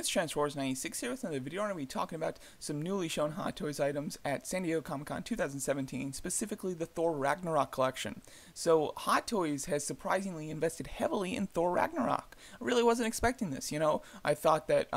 Mr. Transformers96 here with another video. I'm going to be talking about some newly shown Hot Toys items at San Diego Comic-Con 2017, specifically the Thor Ragnarok collection. So Hot Toys has surprisingly invested heavily in Thor Ragnarok. I really wasn't expecting this, I thought that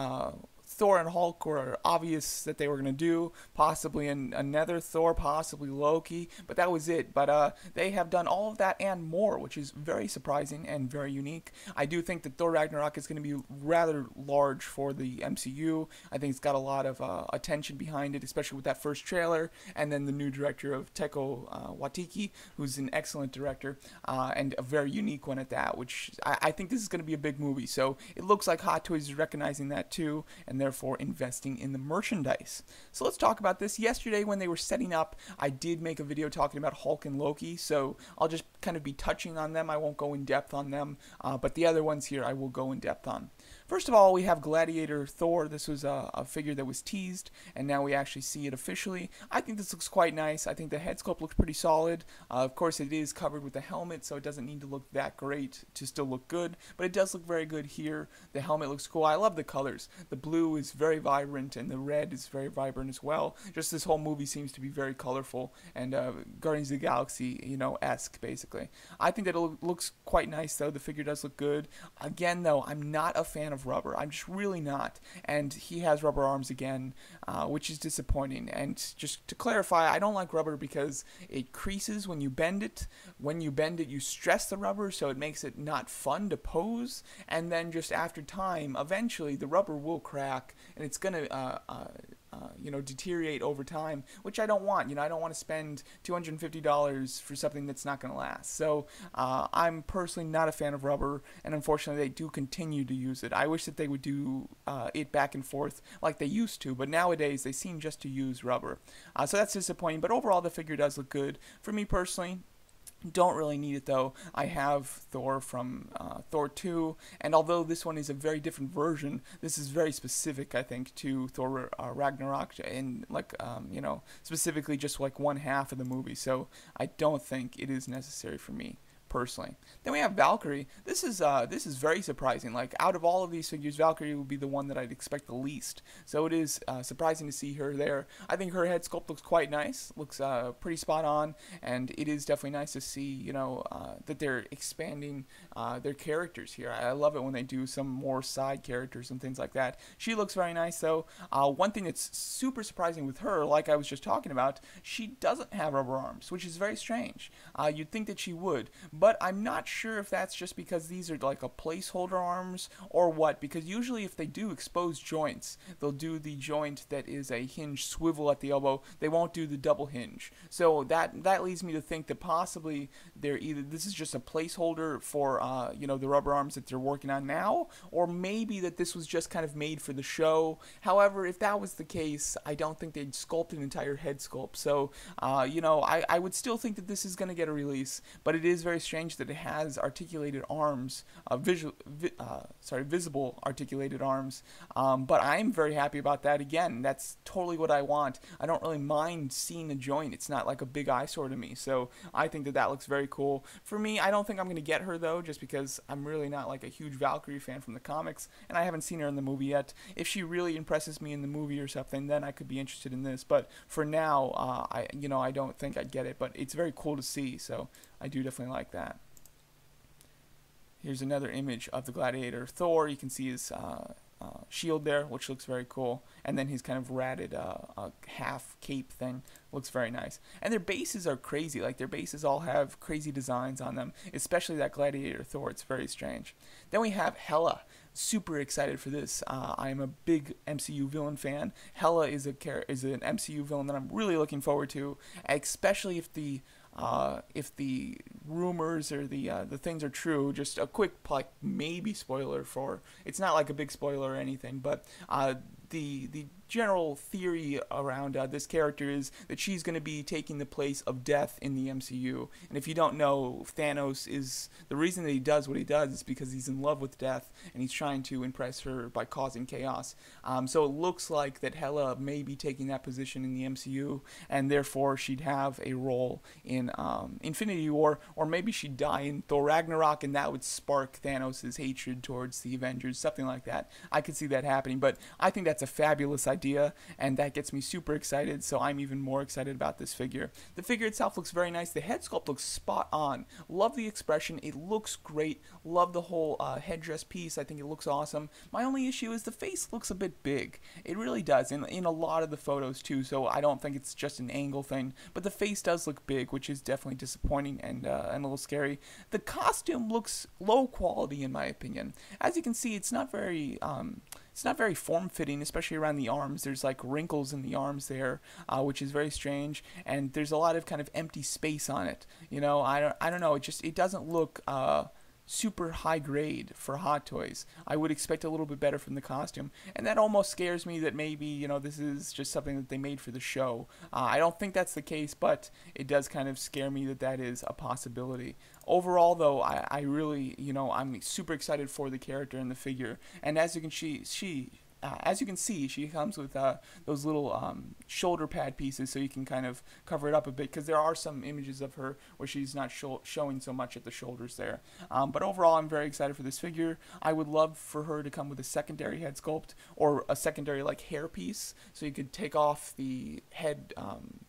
Thor and Hulk were obvious that they were going to do, possibly another Thor, possibly Loki, but that was it. But they have done all of that and more, which is very surprising and very unique. I do think that Thor Ragnarok is going to be rather large for the MCU. I think it's got a lot of attention behind it, especially with that first trailer, and then the new director of Taika Waititi, who's an excellent director, and a very unique one at that, which I think this is going to be a big movie. So it looks like Hot Toys is recognizing that too, and therefore investing in the merchandise. So let's talk about this. Yesterday when they were setting up, I did make a video talking about Hulk and Loki, so I'll just kind of be touching on them. I won't go in depth on them, but the other ones here I will go in depth on. First of all, we have Gladiator Thor. This was a figure that was teased, and now we actually see it officially. I think this looks quite nice. I think the head sculpt looks pretty solid. Of course, it is covered with a helmet, so it doesn't need to look that great to still look good, but it does look very good here. The helmet looks cool. I love the colors. The blue is very vibrant, and the red is very vibrant as well. Just this whole movie seems to be very colorful and Guardians of the Galaxy, esque, basically. I think that it looks quite nice, though. The figure does look good. Again, though, I'm not a fan of rubber. I'm just really not. And he has rubber arms again, which is disappointing. And just to clarify, I don't like rubber because it creases when you bend it. When you bend it, you stress the rubber, so it makes it not fun to pose. And then just after time, eventually the rubber will crack, and it's going to deteriorate over time, which I don't want. I don't want to spend $250 for something that's not going to last. So I'm personally not a fan of rubber, and unfortunately they do continue to use it. I wish that they would do it back and forth like they used to, but nowadays they seem just to use rubber. So that's disappointing, but overall the figure does look good. For me personally, don't really need it though. I have Thor from Thor 2, and although this one is a very different version, this is very specific, I think, to Thor Ragnarok, and specifically just like one half of the movie. So I don't think it is necessary for me personally. Then we have Valkyrie. This is very surprising. Like, out of all of these figures, Valkyrie would be the one that I'd expect the least. So it is surprising to see her there. I think her head sculpt looks quite nice. Looks pretty spot on, and it is definitely nice to see that they're expanding their characters here. I love it when they do some more side characters and things like that. She looks very nice though. One thing that's super surprising with her, like I was just talking about, she doesn't have rubber arms, which is very strange. You'd think that she would, but I'm not sure if that's just because these are like a placeholder arms or what, because usually if they do exposed joints, they'll do the joint that is a hinge swivel at the elbow. They won't do the double hinge. So that leads me to think that possibly this is just a placeholder for the rubber arms that they're working on now, or maybe that this was just kind of made for the show. However, if that was the case, I don't think they'd sculpt an entire head sculpt. So I would still think that this is going to get a release, but it is very strange that it has articulated arms, visible articulated arms, but I'm very happy about that. Again, that's totally what I want. I don't really mind seeing a joint. It's not like a big eyesore to me, so I think that looks very cool. For me, I don't think I'm going to get her though, just because I'm really not like a huge Valkyrie fan from the comics, and I haven't seen her in the movie yet. If she really impresses me in the movie or something, then I could be interested in this, but for now, I don't think I'd get it, but it's very cool to see, so I do definitely like that. Here's another image of the Gladiator Thor. You can see his shield there, which looks very cool, and then his kind of ratted half cape thing looks very nice. And their bases are crazy. Like, their bases all have crazy designs on them, especially that Gladiator Thor. It's very strange. Then we have Hela. Super excited for this. I am a big MCU villain fan. Hela is an MCU villain that I'm really looking forward to, especially if the rumors or the things are true. Just a quick maybe spoiler for, it's not like a big spoiler or anything, but the general theory around this character is that she's going to be taking the place of death in the MCU. And if you don't know, Thanos is the reason that he does what he does is because he's in love with death and he's trying to impress her by causing chaos. So it looks like that Hela may be taking that position in the MCU, and therefore she'd have a role in Infinity War, or maybe she'd die in Thor Ragnarok, and that would spark Thanos' hatred towards the Avengers, something like that. I could see that happening, but I think that's a fabulous idea, and that gets me super excited, so I'm even more excited about this figure. The figure itself looks very nice. The head sculpt looks spot on. Love the expression. It looks great. Love the whole headdress piece. I think it looks awesome. My only issue is the face looks a bit big. It really does, in a lot of the photos too, so I don't think it's just an angle thing, but the face does look big, which is definitely disappointing and a little scary. The costume looks low quality in my opinion. As you can see, it's not very form-fitting, especially around the arms. There's like wrinkles in the arms there, which is very strange, and there's a lot of kind of empty space on it. You know, I don't know. It doesn't look super high grade for Hot Toys. I would expect a little bit better from the costume, and that almost scares me that maybe, you know, this is just something that they made for the show. I don't think that's the case, but it does kind of scare me that that is a possibility. Overall, though, I really, you know, I'm super excited for the character and the figure, and as you can see, she comes with those little shoulder pad pieces, so you can kind of cover it up a bit, because there are some images of her where she's not showing so much at the shoulders there. But overall, I'm very excited for this figure. I would love for her to come with a secondary head sculpt, or a secondary like hair piece, so you could take off the head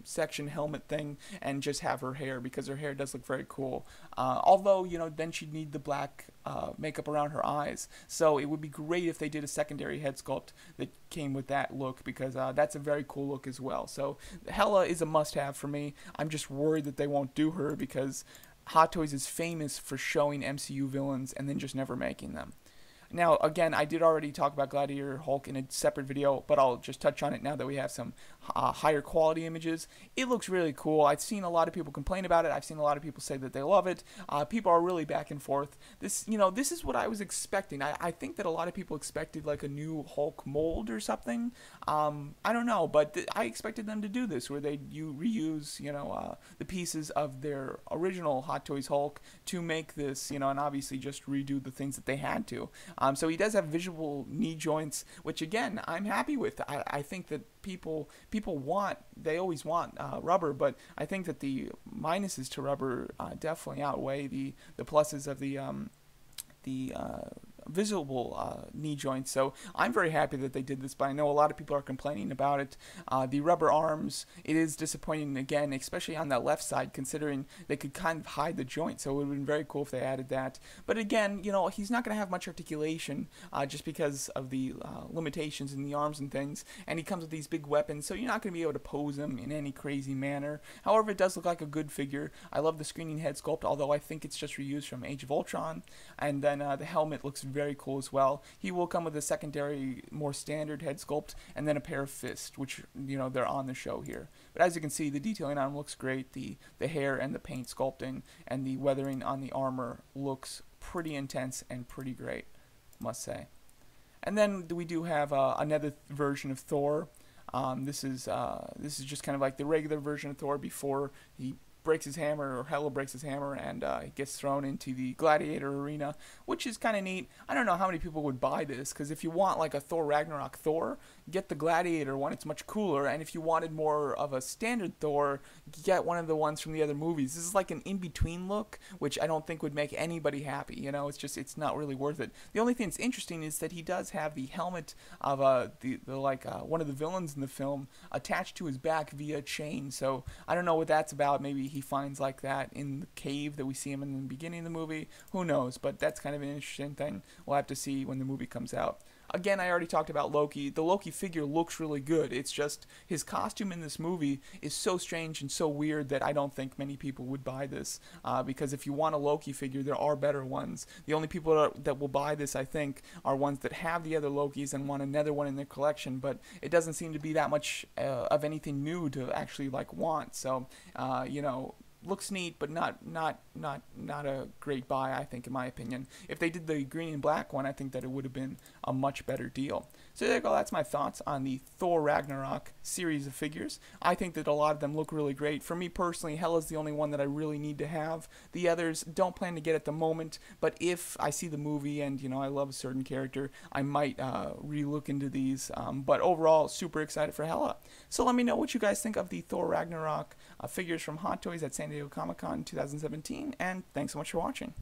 section helmet thing and just have her hair, because her hair does look very cool. Although, you know, then she'd need the black makeup around her eyes, so it would be great if they did a secondary head sculpt that came with that look, because that's a very cool look as well. So Hela is a must-have for me. I'm just worried that they won't do her, because Hot Toys is famous for showing MCU villains and then just never making them. Now, again, I did already talk about Gladiator Hulk in a separate video, but I'll just touch on it now that we have some higher quality images. It looks really cool. I've seen a lot of people complain about it. I've seen a lot of people say that they love it. People are really back and forth. This is what I was expecting. I think that a lot of people expected like a new Hulk mold or something. I don't know, but I expected them to do this, where they reuse, you know, the pieces of their original Hot Toys Hulk to make this, you know, and obviously just redo the things that they had to. So he does have visual knee joints, which again, I'm happy with. I think that people they always want rubber, but I think that the minuses to rubber definitely outweigh the pluses of the visible knee joints. So I'm very happy that they did this, but I know a lot of people are complaining about it. The rubber arms, it is disappointing again, especially on that left side, considering they could kind of hide the joint, so it would have been very cool if they added that. But again, you know, he's not going to have much articulation just because of the limitations in the arms and things, and he comes with these big weapons, so you're not going to be able to pose him in any crazy manner. However, it does look like a good figure. I love the screening head sculpt, although I think it's just reused from Age of Ultron, and then the helmet looks very cool as well. He will come with a secondary, more standard head sculpt, and then a pair of fists, which, you know, they're on the show here. But as you can see, the detailing on him looks great. The hair and the paint sculpting and the weathering on the armor looks pretty intense and pretty great, must say. And then we do have another version of Thor. This is just kind of like the regular version of Thor before he breaks his hammer, or Hela breaks his hammer, and he gets thrown into the Gladiator arena, which is kind of neat. I don't know how many people would buy this, because if you want like a Thor Ragnarok Thor, get the Gladiator one. It's much cooler. And if you wanted more of a standard Thor, get one of the ones from the other movies. This is like an in-between look, which I don't think would make anybody happy. You know, it's not really worth it. The only thing that's interesting is that he does have the helmet of one of the villains in the film attached to his back via chain. So I don't know what that's about. Maybe he finds like that in the cave that we see him in the beginning of the movie. Who knows? But that's kind of an interesting thing. We'll have to see when the movie comes out. Again, I already talked about Loki. The Loki figure looks really good. It's just his costume in this movie is so strange and so weird that I don't think many people would buy this. Because if you want a Loki figure, there are better ones. The only people that will buy this, I think, are ones that have the other Lokis and want another one in their collection. But it doesn't seem to be that much of anything new to actually like want. So, you know, looks neat, but not a great buy, I think, in my opinion. If they did the green and black one, I think that it would have been a much better deal. So there you go. That's my thoughts on the Thor Ragnarok series of figures. I think that a lot of them look really great. For me personally, Hela's the only one that I really need to have. The others don't plan to get at the moment, but if I see the movie and I love a certain character, I might re-look into these. But overall, super excited for Hela. So let me know what you guys think of the Thor Ragnarok figures from Hot Toys at San Diego Comic-Con 2017, and thanks so much for watching.